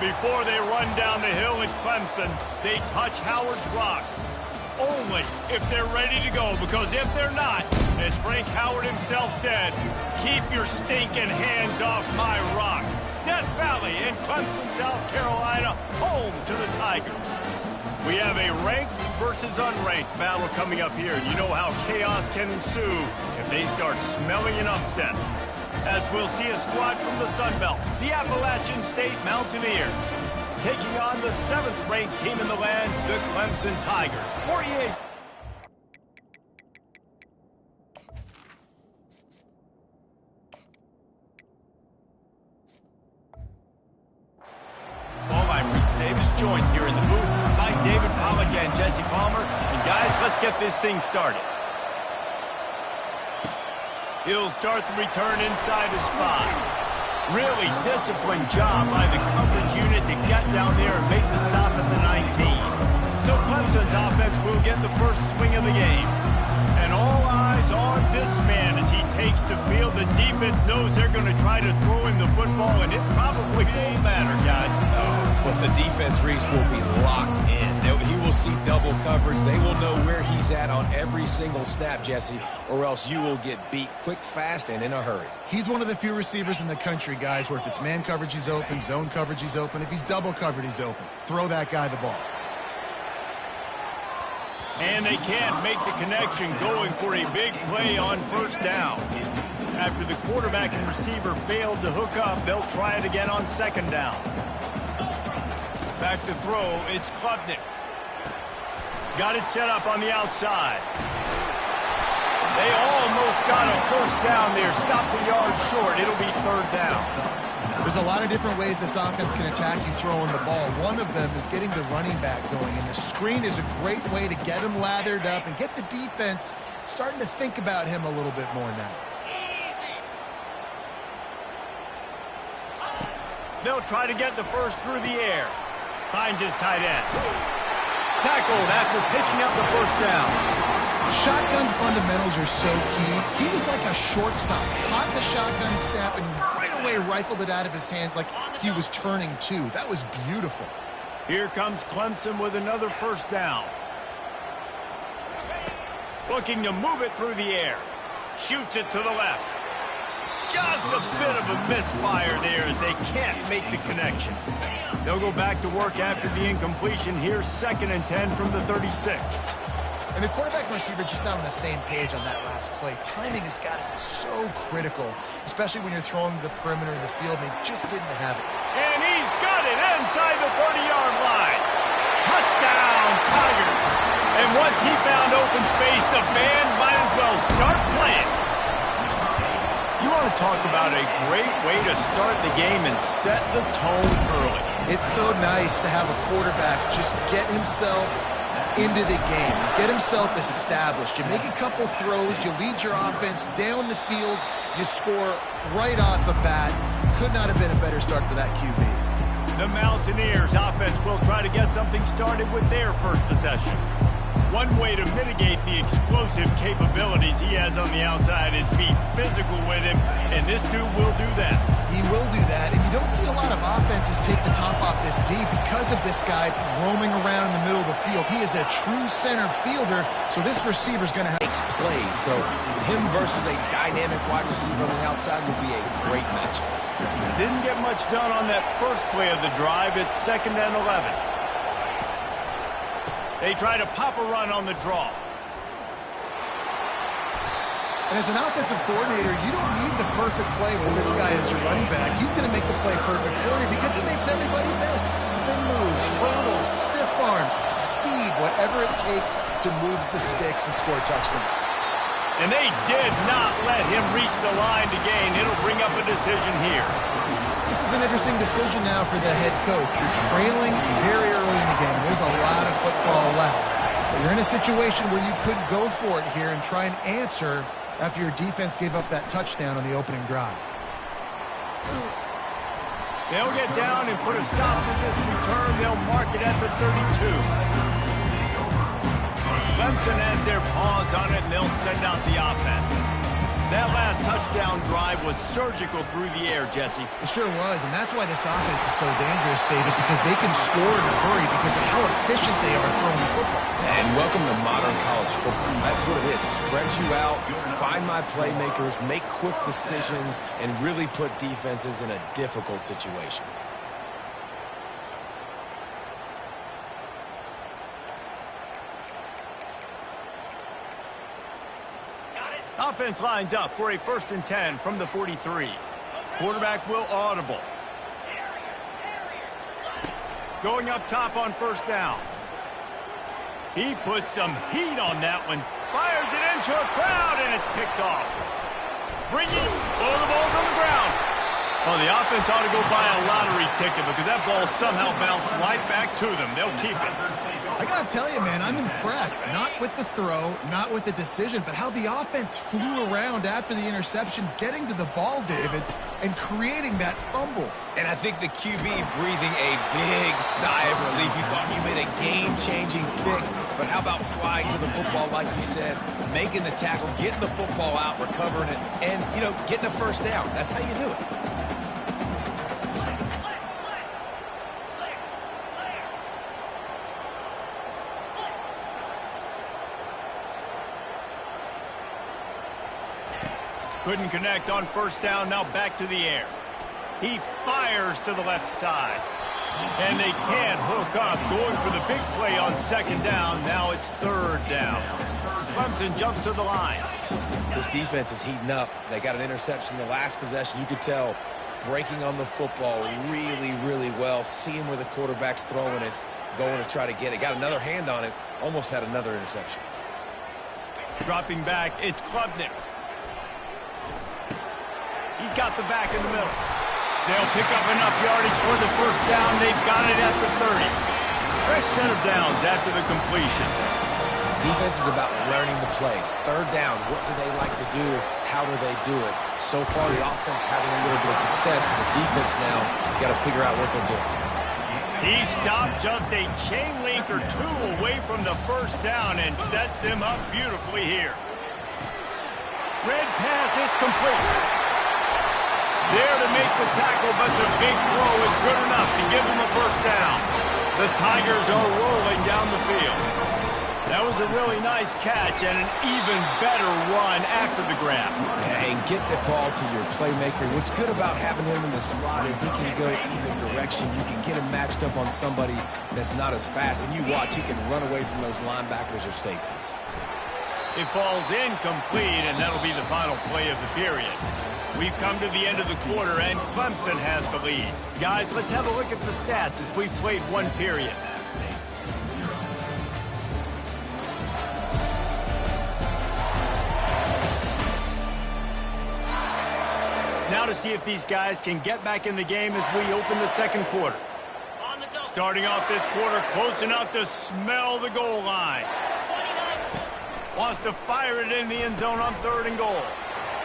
Before they run down the hill at Clemson, they touch Howard's rock. Only if they're ready to go, because if they're not, as Frank Howard himself said, keep your stinking hands off my rock. Death Valley in Clemson, South Carolina, home to the Tigers. We have a ranked versus unranked battle coming up here. You know how chaos can ensue if they start smelling an upset. As we'll see a squad from the Sun Belt, the Appalachian State Mountaineers, taking on the 7th-ranked team in the land, the Clemson Tigers. For EA's Davis joined here in the booth by David Pollock and Jesse Palmer. And guys, let's get this thing started. He'll start the return inside his 5. Really disciplined job by the coverage unit to get down there and make the stop at the 19. So Clemson's offense will get the first swing of the game. And all eyes on this man as he takes the field. The defense knows they're going to try to throw him the football, and it probably won't matter, guys. But the defense, Reese, will be locked in. He will see double coverage. They will know where he's at on every single snap, Jesse, or else you will get beat quick, fast, and in a hurry. He's one of the few receivers in the country, guys, where if it's man coverage, he's open, zone coverage, he's open. If he's double covered, he's open. Throw that guy the ball. And they can't make the connection, going for a big play on first down. After the quarterback and receiver failed to hook up, they'll try it again on second down. Back to throw, it's Klubnik. Got it set up on the outside. They almost got a first down there. Stopped a yard short. It'll be third down. There's a lot of different ways this offense can attack you throwing the ball. One of them is getting the running back going, and the screen is a great way to get him lathered up and get the defense starting to think about him a little bit more now. They'll try to get the first through the air. Finds his tight end. Tackled after picking up the first down. Shotgun fundamentals are so key. He was like a shortstop. Caught the shotgun snap and right away rifled it out of his hands like he was turning two. That was beautiful. Here comes Clemson with another first down. Looking to move it through the air. Shoots it to the left. Just a bit of a misfire there as they can't make the connection. They'll go back to work after the incompletion. Here's 2nd and 10 from the 36. And the quarterback and receiver just not on the same page on that last play. Timing has got to be so critical, especially when you're throwing to the perimeter of the field. They just didn't have it. And he's got it inside the 30-yard line. Touchdown, Tigers. And once he found open space, the band might as well start playing. You want to talk about a great way to start the game and set the tone early. It's so nice to have a quarterback just get himself into the game, get himself established. You make a couple throws, you lead your offense down the field, you score right off the bat. Could not have been a better start for that QB. The Mountaineers offense will try to get something started with their first possession. One way to mitigate the explosive capabilities he has on the outside is be physical with him, and this dude will do that. He will do that, and you don't see a lot of offenses take the top off this D because of this guy roaming around in the middle of the field. He is a true center fielder, so this receiver's going to have plays. So him versus a dynamic wide receiver on the outside will be a great matchup. Didn't get much done on that first play of the drive. It's 2nd and 11. They try to pop a run on the draw. And as an offensive coordinator, you don't need the perfect play with this guy as your running back. He's going to make the play perfect for you because he makes everybody miss. Spin moves, hurdles, stiff arms, speed, whatever it takes to move the sticks and score touchdowns. And they did not let him reach the line to gain. It'll bring up a decision here. This is an interesting decision now for the head coach. You're trailing very early in the game. There's a lot of football left. But you're in a situation where you could go for it here and try and answer after your defense gave up that touchdown on the opening drive. They'll get down and put a stop to this return. They'll mark it at the 32. Clemson has their paws on it, and they'll send out the offense. That last touchdown drive was surgical through the air, Jesse. It sure was, and that's why this offense is so dangerous, David, because they can score in a hurry because of how efficient they are throwing the football. And welcome to modern college football. That's what it is. Spread you out, find my playmakers, make quick decisions, and really put defenses in a difficult situation. Offense lines up for a 1st and 10 from the 43. Quarterback will audible. Going up top on 1st down. He puts some heat on that one. Fires it into a crowd, and it's picked off. Bringing all the balls on the ground. Oh, the offense ought to go buy a lottery ticket because that ball somehow bounced right back to them. They'll keep it. I got to tell you, man, I'm impressed. Not with the throw, not with the decision, but how the offense flew around after the interception, getting to the ball, David, and creating that fumble. And I think the QB breathing a big sigh of relief. You thought you made a game-changing pick, but how about flying to the football, like you said, making the tackle, getting the football out, recovering it, and, you know, getting a 1st down. That's how you do it. Couldn't connect on 1st down, now back to the air. He fires to the left side. And they can't hook up, going for the big play on 2nd down. Now it's 3rd down. Clemson jumps to the line. This defense is heating up. They got an interception the last possession. You could tell breaking on the football really, really well. Seeing where the quarterback's throwing it, going to try to get it. Got another hand on it, almost had another interception. Dropping back, it's Klubnik. He's got the back in the middle. They'll pick up enough yardage for the 1st down. They've got it at the 30. Fresh set of downs after the completion. Defense is about learning the plays. 3rd down, what do they like to do? How do they do it? So far, the offense having a little bit of success, but the defense now got to figure out what they're doing. He stopped just a chain link or 2 away from the 1st down and sets them up beautifully here. Red pass, it's complete. There to make the tackle, but the big throw is good enough to give them a 1st down. The Tigers are rolling down the field. That was a really nice catch and an even better run after the grab. And get the ball to your playmaker. What's good about having him in the slot is he can go either direction. You can get him matched up on somebody that's not as fast. And you watch, he can run away from those linebackers or safeties. It falls incomplete, and that'll be the final play of the period. We've come to the end of the quarter, and Clemson has the lead. Guys, let's have a look at the stats as we've played 1 period. Now to see if these guys can get back in the game as we open the 2nd quarter. Starting off this quarter, close enough to smell the goal line. Wants to fire it in the end zone on 3rd and goal.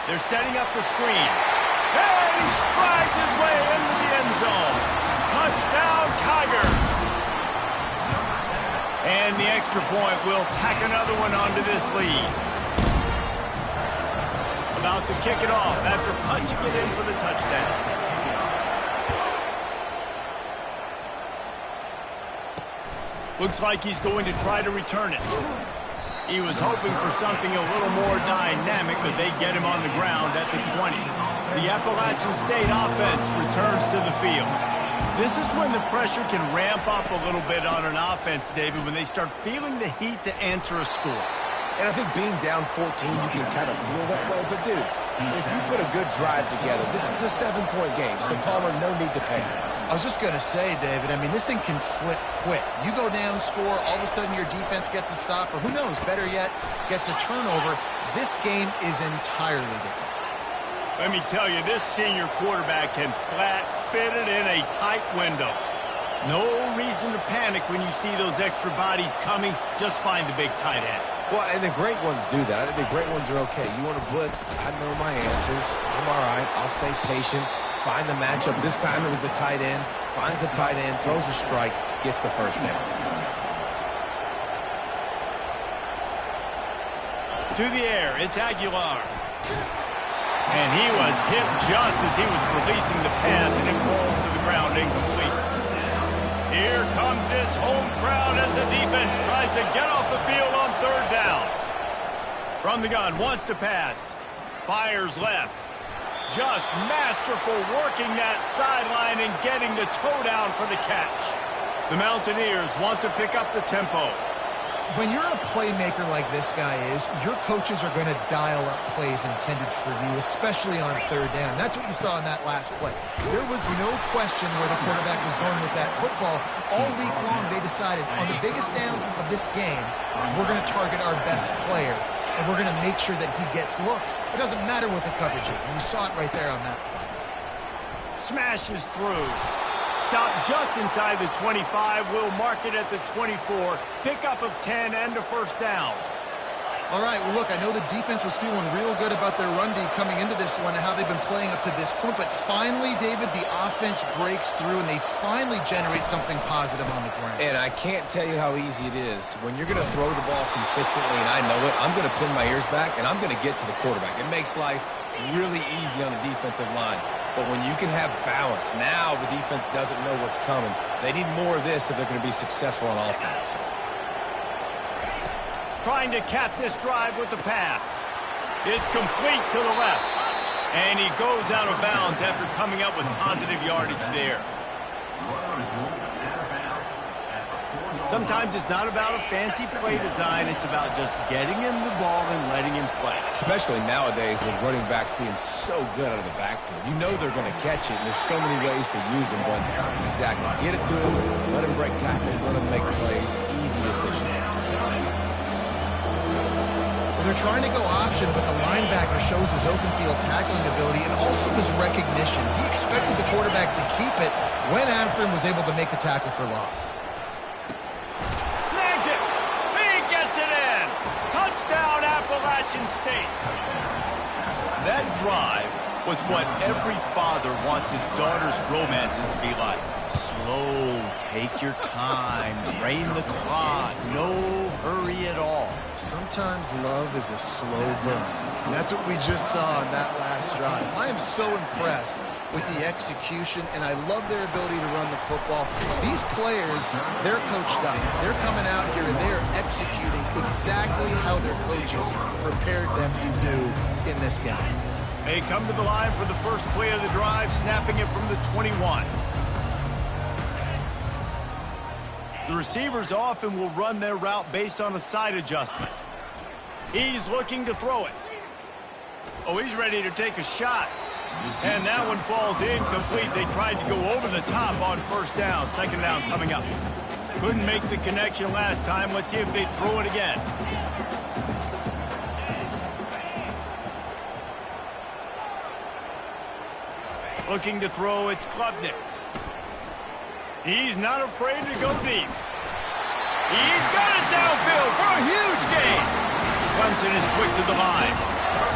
They're setting up the screen. And he strides his way into the end zone. Touchdown, Tiger. And the extra point will tack another one onto this lead. About to kick it off after punching it in for the touchdown. Looks like he's going to try to return it. He was hoping for something a little more dynamic, but they get him on the ground at the 20. The Appalachian State offense returns to the field. This is when the pressure can ramp up a little bit on an offense, David, when they start feeling the heat to answer a score. And I think being down 14, you can kind of feel that way. But, dude, if you put a good drive together, this is a 7-point game, so Palmer, no need to panic. I was just going to say, David, I mean, this thing can flip quick. You go down, score, all of a sudden your defense gets a stop, or who knows, better yet, gets a turnover. This game is entirely different. Let me tell you, this senior quarterback can flat fit it in a tight window. No reason to panic when you see those extra bodies coming. Just find the big tight end. Well, and the great ones do that. I think the great ones are okay. You want to blitz? I know my answers. I'm all right. I'll stay patient. Find the matchup. This time it was the tight end. Finds the tight end, throws a strike, gets the 1st down. To the air, it's Aguilar. And he was hit just as he was releasing the pass, and it falls to the ground incomplete. Here comes this home crowd as the defense tries to get off the field on third down. From the gun, wants to pass. Fires left. Just masterful working that sideline and getting the toe down for the catch. The Mountaineers want to pick up the tempo. When you're a playmaker like this guy is, your coaches are going to dial up plays intended for you, especially on third down. That's what you saw in that last play. There was no question where the quarterback was going with that football. All week long, they decided on the biggest downs of this game, we're going to target our best player, and we're going to make sure that he gets looks. It doesn't matter what the coverage is, and you saw it right there on that play. Smashes through. Stop just inside the 25. We'll mark it at the 24. Pickup of 10 and a first down. All right, well, look, I know the defense was feeling real good about their run D coming into this one and how they've been playing up to this point. But finally, David, the offense breaks through and they finally generate something positive on the ground. And I can't tell you how easy it is. When you're going to throw the ball consistently, and I know it, I'm going to pin my ears back and I'm going to get to the quarterback. It makes life really easy on the defensive line. But when you can have balance, now the defense doesn't know what's coming. They need more of this if they're going to be successful on offense. Trying to cap this drive with the pass. It's complete to the left. And he goes out of bounds after coming up with positive yardage there. Sometimes it's not about a fancy play design. It's about just getting him the ball and letting him play. Especially nowadays with running backs being so good out of the backfield. You know they're going to catch it, and there's so many ways to use them. But exactly, get it to him, let him break tackles, let him make plays. Easy decision. They're trying to go option, but the linebacker shows his open field tackling ability and also his recognition. He expected the quarterback to keep it, went after him, was able to make the tackle for loss. Snags it. He gets it in. Touchdown, Appalachian State. That drive was what every father wants his daughter's romances to be like. Slow, take your time, drain the clock, no hurry at all. Sometimes love is a slow burn. And that's what we just saw in that last drive. I am so impressed with the execution, and I love their ability to run the football. These players, they're coached up. They're coming out here, and they're executing exactly how their coaches prepared them to do in this game. They come to the line for the first play of the drive, snapping it from the 21. The receivers often will run their route based on a side adjustment. He's looking to throw it. Oh, he's ready to take a shot. And that one falls incomplete. They tried to go over the top on first down. Second down coming up. Couldn't make the connection last time. Let's see if they throw it again. Looking to throw, it's Klubnik. He's not afraid to go deep. He's got it downfield for a huge gain. Clemson is quick to the line.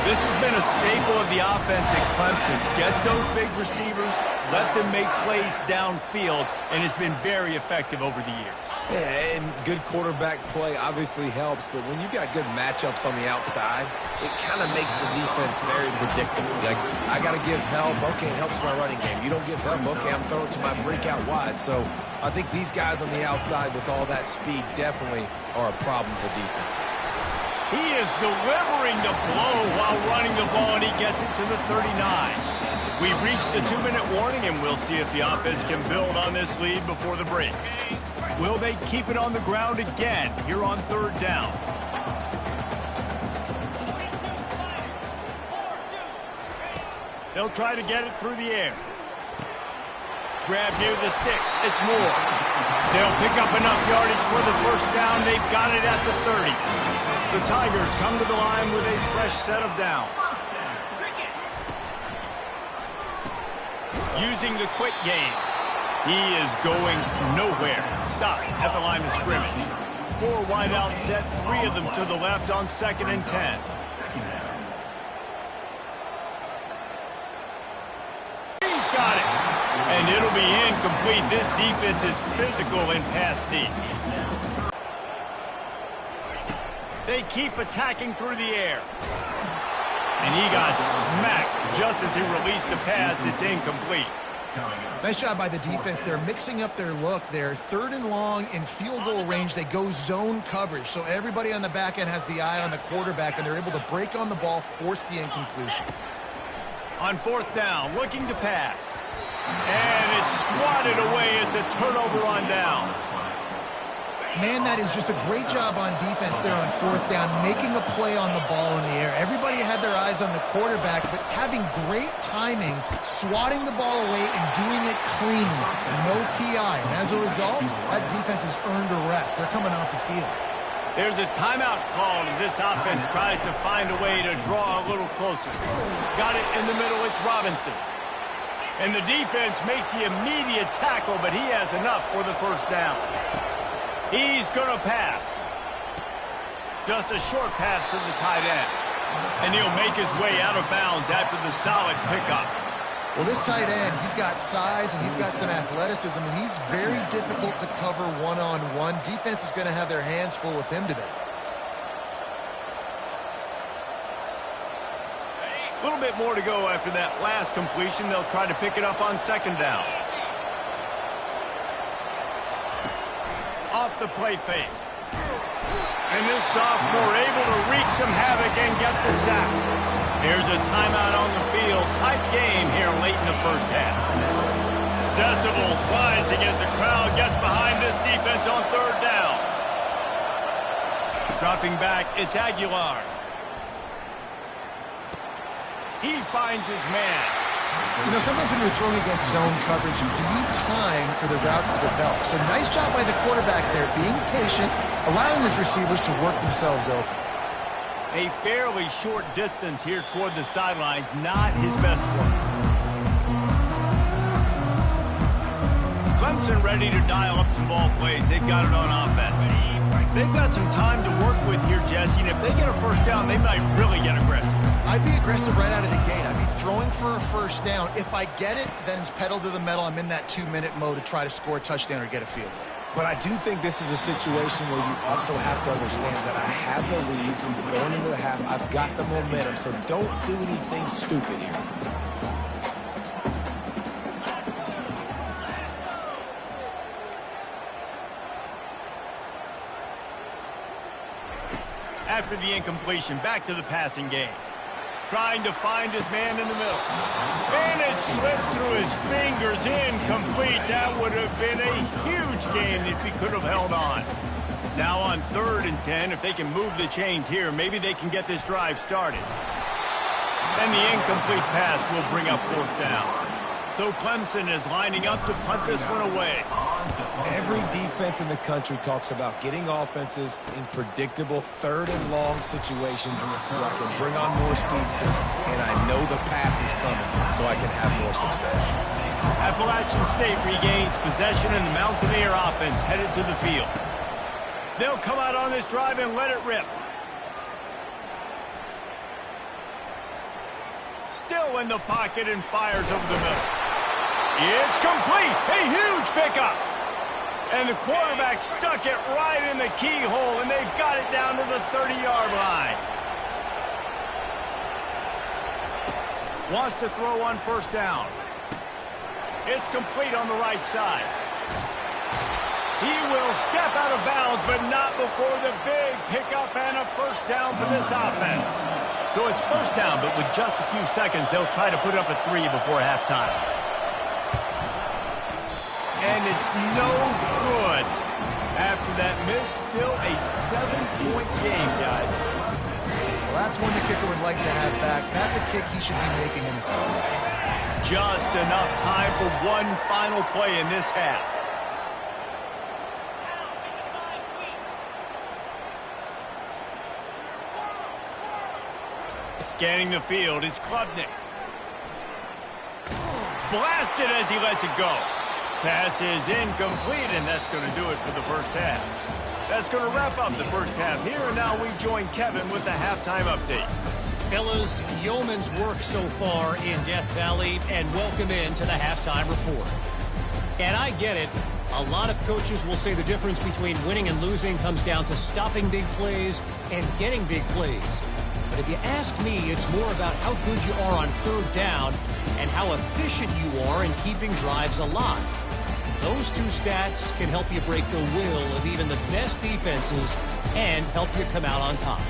This has been a staple of the offense at Clemson. Get those big receivers, let them make plays downfield, and it's been very effective over the years. Yeah, and good quarterback play obviously helps, but when you got good matchups on the outside, it kind of makes the defense very predictable. Like, I got to give help. Okay, it helps my running game. You don't give help. Okay, I'm throwing it to my freak out wide. So I think these guys on the outside with all that speed definitely are a problem for defenses. He is delivering the blow while running the ball, and he gets it to the 39. We've reached the 2-minute warning, and we'll see if the offense can build on this lead before the break. Will they keep it on the ground again here on third down? They'll try to get it through the air. Grab near the sticks. It's Moore. They'll pick up enough yardage for the first down. They've got it at the 30. The Tigers come to the line with a fresh set of downs. Using the quick game. He is going nowhere. Stop at the line of scrimmage. 4 wide out set, 3 of them to the left on 2nd and 10. He's got it. And it'll be incomplete. This defense is physical in pass deep. They keep attacking through the air. And he got smacked just as he released the pass. It's incomplete. Nice job by the defense. They're mixing up their look. They're 3rd and long in field goal range. They go zone coverage. So everybody on the back end has the eye on the quarterback, and they're able to break on the ball, force the incompletion. On 4th down, looking to pass. And it's swatted away. It's a turnover on downs. Man, that is just a great job on defense there on 4th down, making a play on the ball in the air. Everybody had their eyes on the quarterback, but having great timing, swatting the ball away and doing it cleanly. No PI. And as a result, that defense has earned a rest. They're coming off the field. There's a timeout called as this offense tries to find a way to draw a little closer. Got it in the middle. It's Robinson. And the defense makes the immediate tackle, but he has enough for the 1st down. He's going to pass. Just a short pass to the tight end. And he'll make his way out of bounds after the solid pickup. Well, this tight end, he's got size and he's got some athleticism, and he's very difficult to cover one-on-one. Defense is going to have their hands full with him today. A little bit more to go after that last completion. They'll try to pick it up on 2nd down. Off the play fake. And this sophomore able to wreak some havoc and get the sack. Here's a timeout on the field. Tight game here late in the 1st half. Decibels rising as the crowd gets behind this defense on 3rd down. Dropping back, it's Aguilar. He finds his man. You know, sometimes when you're throwing against zone coverage, you need time for the routes to develop. So nice job by the quarterback there, being patient, allowing his receivers to work themselves open. A fairly short distance here toward the sidelines, not his best work. Clemson ready to dial up some ball plays. They've got it on offense. They've got some time to work with here, Jesse, and if they get a 1st down, they might really get aggressive. I'd be aggressive right out of the gate. I'd be throwing for a 1st down. If I get it, then it's pedal to the metal. I'm in that 2-minute mode to try to score a touchdown or get a field goal. But I do think this is a situation where you also have to understand that I have the lead from going into the half. I've got the momentum, so don't do anything stupid here. After the incompletion, back to the passing game. Trying to find his man in the middle. And it slips through his fingers, incomplete. That would have been a huge gain if he could have held on. Now on 3rd and 10, if they can move the chains here, maybe they can get this drive started. And the incomplete pass will bring up 4th down. So Clemson is lining up to punt this one away. Every defense in the country talks about getting offenses in predictable 3rd and long situations where I can bring on more speedsters, and I know the pass is coming, so I can have more success. Appalachian State regains possession, and the Mountaineer offense headed to the field. They'll come out on this drive and let it rip. Still in the pocket and fires over the middle. It's complete. A huge pickup. And the quarterback stuck it right in the keyhole, and they've got it down to the 30-yard line. Wants to throw on 1st down. It's complete on the right side. He will step out of bounds, but not before the big pickup and a 1st down for this offense. So it's 1st down, but with just a few seconds, they'll try to put up a 3 before halftime. And it's no good. After that miss, still a 7-point game, guys. Well, that's one the kicker would like to have back. That's a kick he should be making in his sleep. Just enough time for one final play in this half. Scanning the field, it's Klubnik. Blasted as he lets it go. Pass is incomplete, and that's going to do it for the 1st half. That's going to wrap up the 1st half here, and now we join Kevin with the halftime update. Fellas, yeoman's work so far in Death Valley, and welcome into the halftime report. And I get it. A lot of coaches will say the difference between winning and losing comes down to stopping big plays and getting big plays. But if you ask me, it's more about how good you are on third down and how efficient you are in keeping drives alive. Those two stats can help you break the will of even the best defenses and help you come out on top.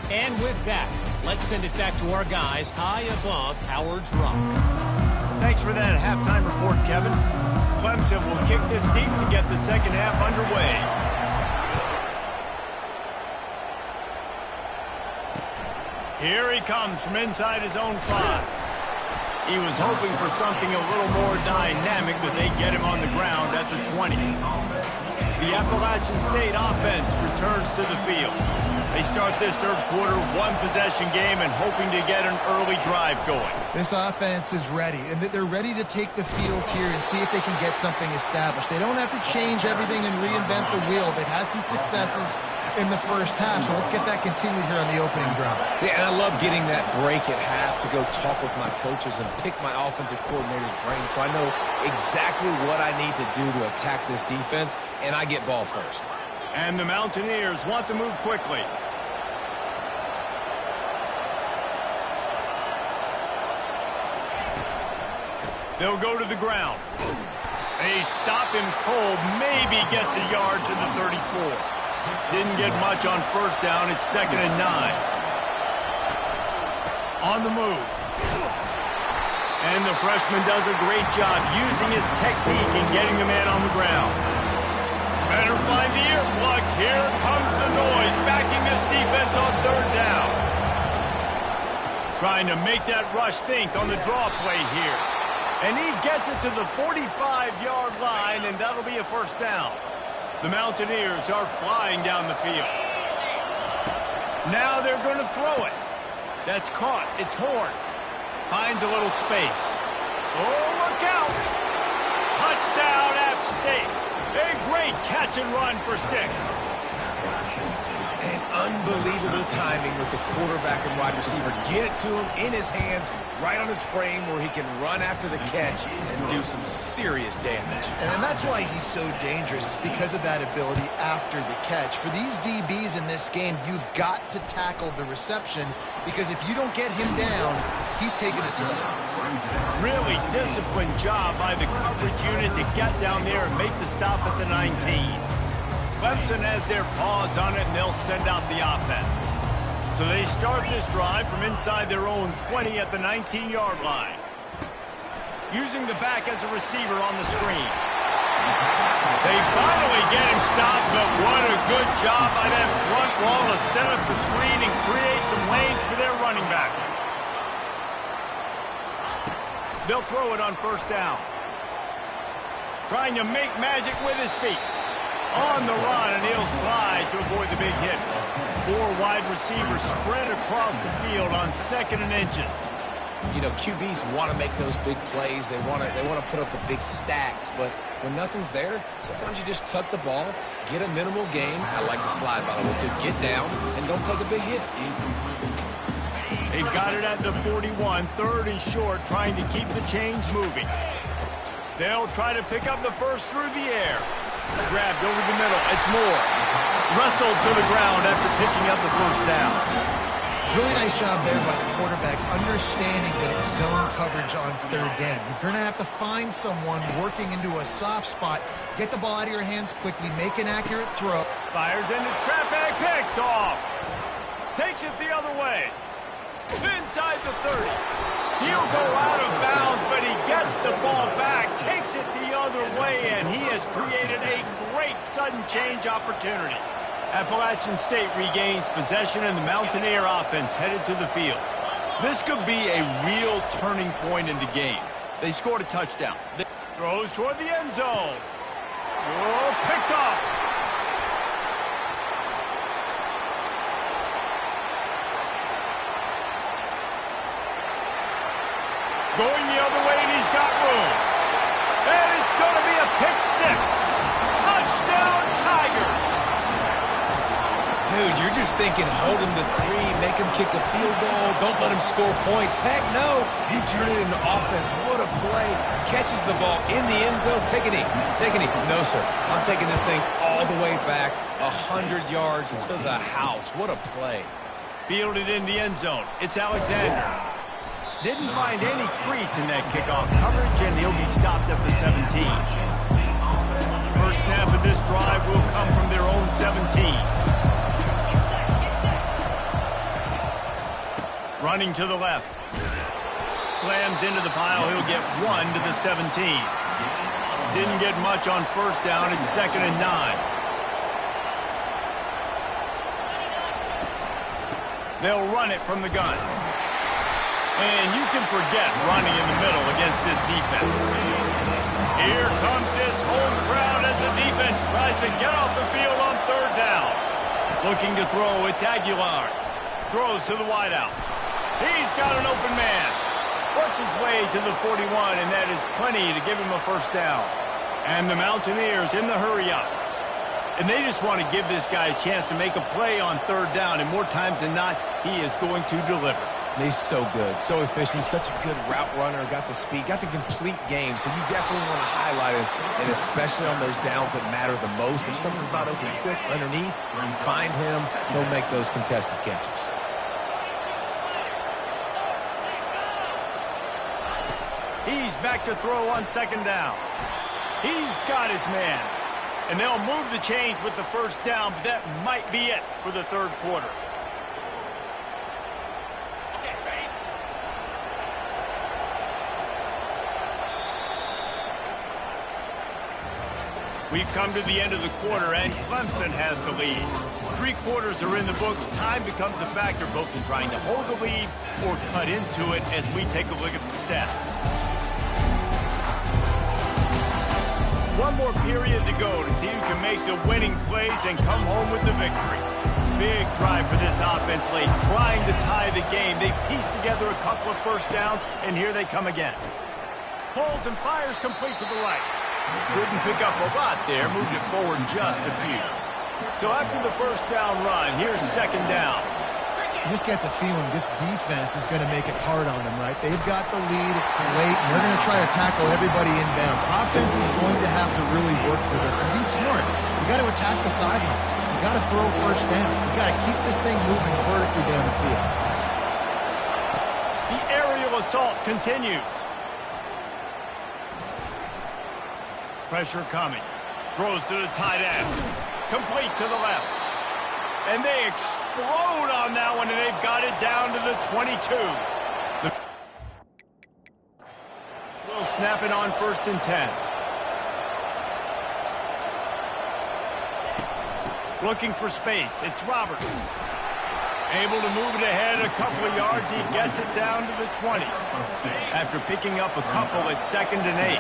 And with that, let's send it back to our guys high above Howard's Rock. Thanks for that halftime report, Kevin. Clemson will kick this deep to get the second half underway. Here he comes from inside his own 5. He was hoping for something a little more dynamic, but they get him on the ground at the 20. The Appalachian State offense returns to the field. They start this third quarter one-possession game and hoping to get an early drive going. This offense is ready, and they're ready to take the field here and see if they can get something established. They don't have to change everything and reinvent the wheel. They've had some successes in the first half, so let's get that continued here on the opening drive. Yeah, and I love getting that break at half to go talk with my coaches and pick my offensive coordinator's brain so I know exactly what I need to do to attack this defense, and I get ball first. And the Mountaineers want to move quickly. They'll go to the ground. They stop him cold, maybe gets a yard to the 34. Didn't get much on first down. It's 2nd and 9. On the move. And the freshman does a great job using his technique and getting the man on the ground. Better find the earplugs. Here comes the noise, backing this defense on third down. Trying to make that rush think on the draw play here. And he gets it to the 45-yard line, and that'll be a first down. The Mountaineers are flying down the field. Now they're going to throw it. That's caught. It's Horn. Finds a little space. Oh, look out. Touchdown, App State. A great catch and run for 6. And unbelievable timing with the quarterback and wide receiver. Get it to him in his hands, right on his frame where he can run after the catch and do some serious damage. And that's why he's so dangerous, because of that ability after the catch. For these DBs in this game, you've got to tackle the reception, because if you don't get him down, he's taking it to the house. Really disciplined job by the coverage unit to get down there and make the stop at the 19. Clemson has their paws on it, and they'll send out the offense. So they start this drive from inside their own 20 at the 19-yard line. Using the back as a receiver on the screen. They finally get him stopped, but what a good job by that front wall to set up the screen and create some lanes for their running back. They'll throw it on first down. Trying to make magic with his feet. On the run, and he'll slide to avoid the big hit. 4 wide receivers spread across the field on 2nd and inches. You know, QBs want to make those big plays. They want to put up the big stacks, but when nothing's there, sometimes you just tuck the ball, get a minimal gain. I like the slide, by the way, too. Get down and don't take a big hit. They've got it at the 41, 3rd and short, trying to keep the chains moving. They'll try to pick up the first through the air. Grabbed over the middle. It's Moore. Wrestled to the ground after picking up the first down. Really nice job there by the quarterback, understanding that it's zone coverage on third down. You're going to have to find someone working into a soft spot, get the ball out of your hands quickly, make an accurate throw. Fires into traffic, picked off. Takes it the other way. Inside the 30. He'll go out of bounds, but he gets the ball back, takes it the other way, and he has created a great sudden change opportunity. Appalachian State regains possession, and the Mountaineer offense headed to the field. This could be a real turning point in the game. They scored a touchdown. Throws toward the end zone. Oh, picked off. Going the other way, and he's got room. And it's going to be a pick 6. Touchdown, Tigers. Dude, you're just thinking hold him to 3, make him kick a field goal, don't let him score points. Heck no, you turn it into offense. What a play. Catches the ball in the end zone. Take a knee. Take a knee. No, sir. I'm taking this thing all the way back 100 yards to the house. What a play. Fielded in the end zone. It's Alexander. Didn't find any crease in that kickoff coverage, and he'll be stopped at the 17. First snap of this drive will come from their own 17. Running to the left. Slams into the pile. He'll get 1 to the 17. Didn't get much on first down. It's 2nd and 9. They'll run it from the gun. And you can forget running in the middle against this defense. Here comes this home crowd as the defense tries to get off the field on 3rd down. Looking to throw, it's Aguilar. Throws to the wideout. He's got an open man. Works his way to the 41, and that is plenty to give him a first down. And the Mountaineers in the hurry-up. And they just want to give this guy a chance to make a play on 3rd down, and more times than not, he is going to deliver. He's so good, so efficient. He's such a good route runner, got the speed, got the complete game. So you definitely want to highlight him, and especially on those downs that matter the most. If something's not open quick underneath, you find him, he'll make those contested catches. He's back to throw on 2nd down. He's got his man. And they'll move the chains with the first down, but that might be it for the 3rd quarter. We've come to the end of the quarter, and Clemson has the lead. 3 quarters are in the books. Time becomes a factor, both in trying to hold the lead or cut into it as we take a look at the stats. 1 more period to go to see who can make the winning plays and come home with the victory. Big drive for this offense late, trying to tie the game. They pieced together a couple of first downs, and here they come again. Holds and fires complete to the right. Didn't pick up a lot there, moved it forward just a few. So after the first down run, here's 2nd down. You just get the feeling this defense is going to make it hard on them, right? They've got the lead, it's late, and they're going to try to tackle everybody inbounds. Offense is going to have to really work for this, and be smart. You got to attack the sideline. You got to throw first down. You got to keep this thing moving vertically down the field. The aerial assault continues. Pressure coming. Throws to the tight end. Complete to the left. And they explode on that one, and they've got it down to the 22. Will snap it on 1st and 10. Looking for space. It's Roberts. Able to move it ahead a couple of yards. He gets it down to the 20. After picking up a couple, it's 2nd and 8.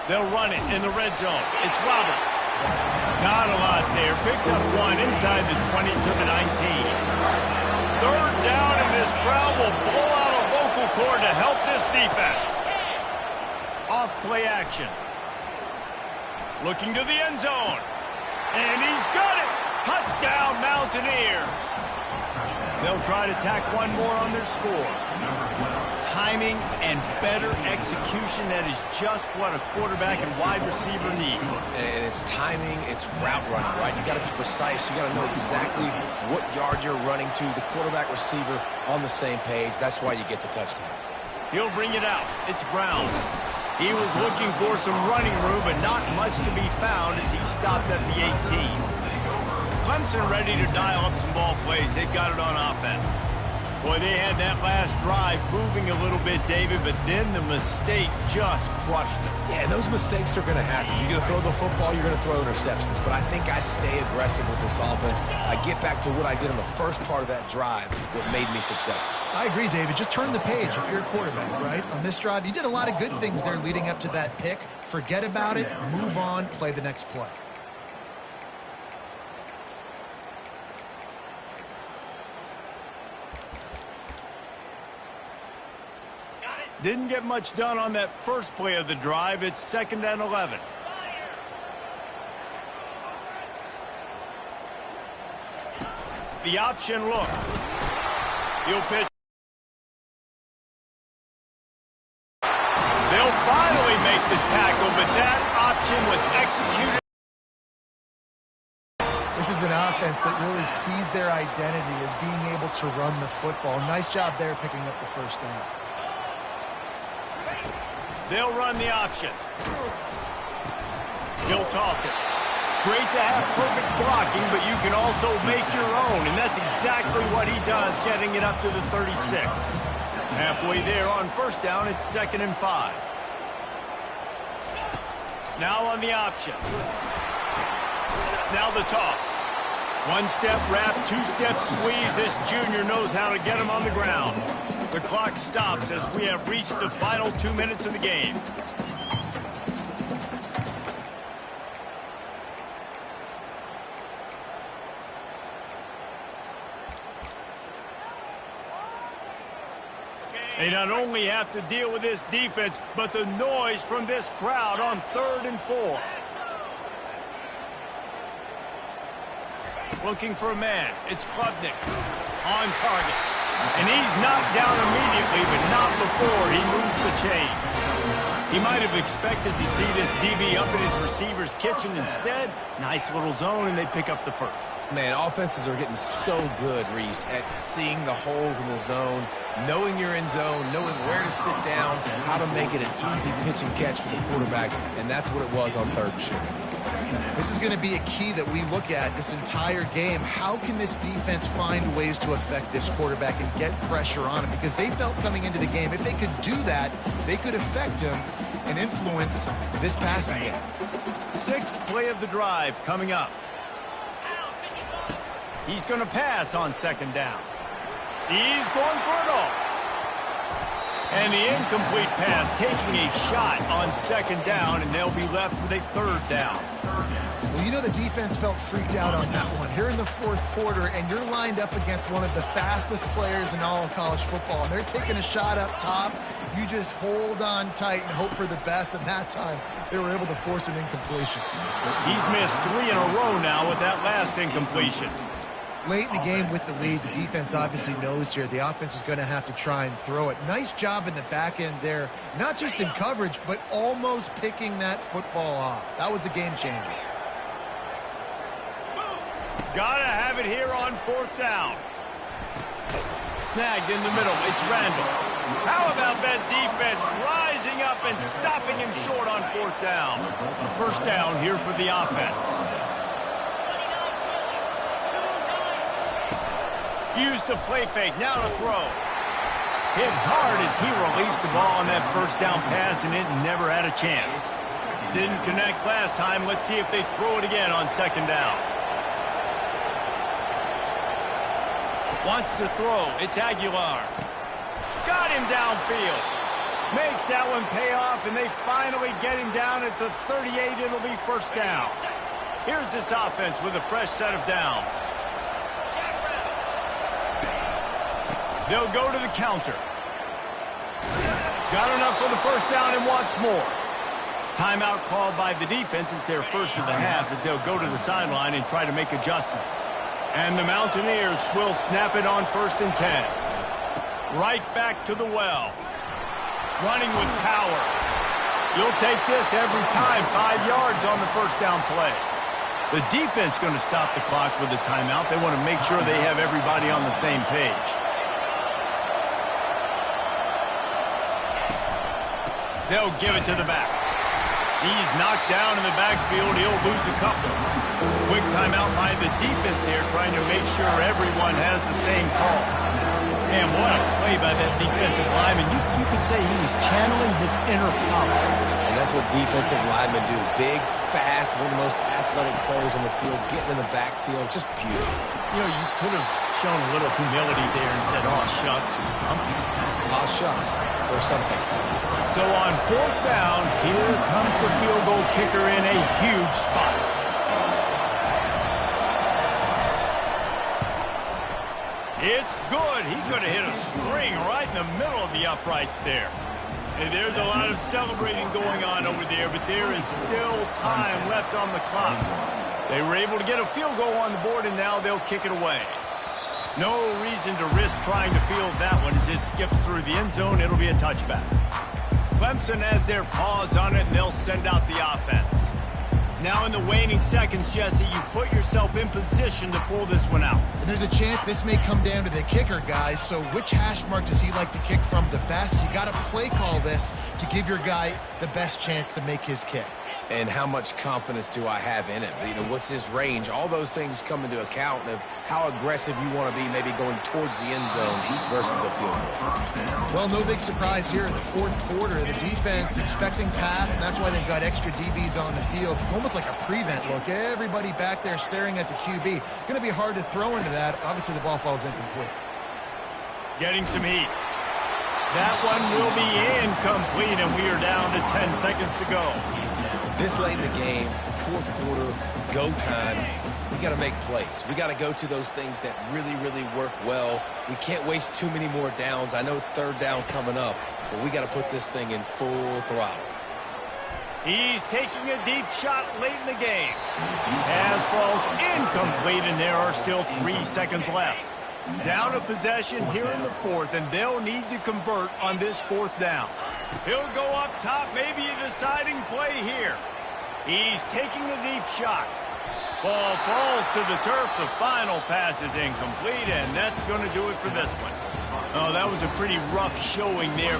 They'll run it in the red zone. It's Roberts. Not a lot there. Picks up 1 inside the 20 to the 19. 3rd down, and this crowd will blow out a vocal cord to help this defense. Off play action. Looking to the end zone. And he's got it. Touchdown, Mountaineers. They'll try to tack 1 more on their score. Timing and better execution, that is just what a quarterback and wide receiver need. And it's timing, it's route running, right? You got to be precise. You got to know exactly what yard you're running to. The quarterback receiver on the same page. That's why you get the touchdown. He'll bring it out. It's Brown. He was looking for some running room, but not much to be found as he stopped at the 18. Clemson ready to dial up some ball plays. They've got it on offense. Boy, they had that last drive moving a little bit, David, but then the mistake just crushed them. Yeah, those mistakes are going to happen. You're going to throw the football, you're going to throw interceptions. But I think I stay aggressive with this offense. I get back to what I did in the first part of that drive, what made me successful. I agree, David. Just turn the page if you're a quarterback, right? On this drive, you did a lot of good things there leading up to that pick. Forget about it, move on, play the next play. Didn't get much done on that first play of the drive. It's 2nd and 11. The option look. He'll pitch. They'll finally make the tackle, but that option was executed. This is an offense that really sees their identity as being able to run the football. Nice job there picking up the first down. They'll run the option. He'll toss it. Great to have perfect blocking, but you can also make your own, and that's exactly what he does, getting it up to the 36. Halfway there on first down, it's 2nd and 5. Now on the option. Now the toss. One-step wrap, two-step squeeze. This junior knows how to get him on the ground. The clock stops as we have reached the final 2 minutes of the game. They not only have to deal with this defense, but the noise from this crowd on 3rd and 4. Looking for a man. It's Klubnik on target. And he's knocked down immediately, but not before he moves the chains. He might have expected to see this DB up in his receiver's kitchen. Instead, nice little zone, and they pick up the first. Man, offenses are getting so good, Reese, at seeing the holes in the zone, knowing you're in zone, knowing where to sit down, how to make it an easy pitch and catch for the quarterback, and that's what it was on 3rd and short. This is going to be a key that we look at this entire game. How can this defense find ways to affect this quarterback and get pressure on him? Because they felt coming into the game, if they could do that, they could affect him and influence this passing game. 6th play of the drive coming up. He's going to pass on 2nd down. He's going for it all. And the incomplete pass taking a shot on 2nd down, and they'll be left with a 3rd down. Well, you know the defense felt freaked out on that one. Here in the 4th quarter, and you're lined up against one of the fastest players in all of college football, and they're taking a shot up top. You just hold on tight and hope for the best, and that time they were able to force an incompletion. He's missed 3 in a row now with that last incompletion. Late in the game with the lead, the defense obviously knows here the offense is going to have to try and throw it. Nice job in the back end there, not just in coverage, but almost picking that football off. That was a game changer. Gotta have it here on 4th down. Snagged in the middle. It's Randall. How about that defense rising up and stopping him short on 4th down? First down here for the offense. Use the play fake. Now to throw. Hit hard as he released the ball on that first down pass, and it never had a chance. Didn't connect last time. Let's see if they throw it again on 2nd down. Wants to throw. It's Aguilar. Got him downfield. Makes that one pay off, and they finally get him down at the 38. It'll be first down. Here's this offense with a fresh set of downs. They'll go to the counter. Got enough for the first down and wants more. Timeout called by the defense. It's their first of the half as they'll go to the sideline and try to make adjustments. And the Mountaineers will snap it on 1st and 10. Right back to the well. Running with power. You'll take this every time. 5 yards on the first down play. The defense going to stop the clock with a timeout. They want to make sure they have everybody on the same page. They'll give it to the back. He's knocked down in the backfield. He'll lose a couple. Quick timeout by the defense there, trying to make sure everyone has the same call. Man, what a play by that defensive lineman. You could say he was channeling his inner power. And that's what defensive linemen do. Big, fast, one of the most athletic players on the field, getting in the backfield, just beautiful. You know, you could have shown a little humility there and said, oh, shucks, or something. Oh, shucks, or something. So on 4th down, here comes the field goal kicker in a huge spot. It's good. He could have hit a string right in the middle of the uprights there. And there's a lot of celebrating going on over there, but there is still time left on the clock. They were able to get a field goal on the board, and now they'll kick it away. No reason to risk trying to field that one as it skips through the end zone. It'll be a touchback. Clemson has their paws on it, and they'll send out the offense. Now in the waning seconds, Jesse, you put yourself in position to pull this one out. And there's a chance this may come down to the kicker, guys. So which hash mark does he like to kick from the best? You got to play call this to give your guy the best chance to make his kick. And how much confidence do I have in him? You know, what's his range? All those things come into account of how aggressive you want to be maybe going towards the end zone versus a field goal. Well, no big surprise here in the fourth quarter. The defense expecting pass, and that's why they've got extra DBs on the field. It's almost like a prevent look. Everybody back there staring at the QB. Going to be hard to throw into that. Obviously, the ball falls incomplete. Getting some heat. That one will be incomplete, and we are down to 10 seconds to go. This late in the game, fourth quarter, go time, we got to make plays. We got to go to those things that really, really work well. We can't waste too many more downs. I know it's third down coming up, but we got to put this thing in full throttle. He's taking a deep shot late in the game. Pass falls incomplete, and there are still 3 seconds left. Down a possession here in the fourth, and they'll need to convert on this fourth down. He'll go up top, maybe a deciding play here. He's taking a deep shot. Ball falls to the turf. The final pass is incomplete, and that's going to do it for this one. Oh, that was a pretty rough showing there.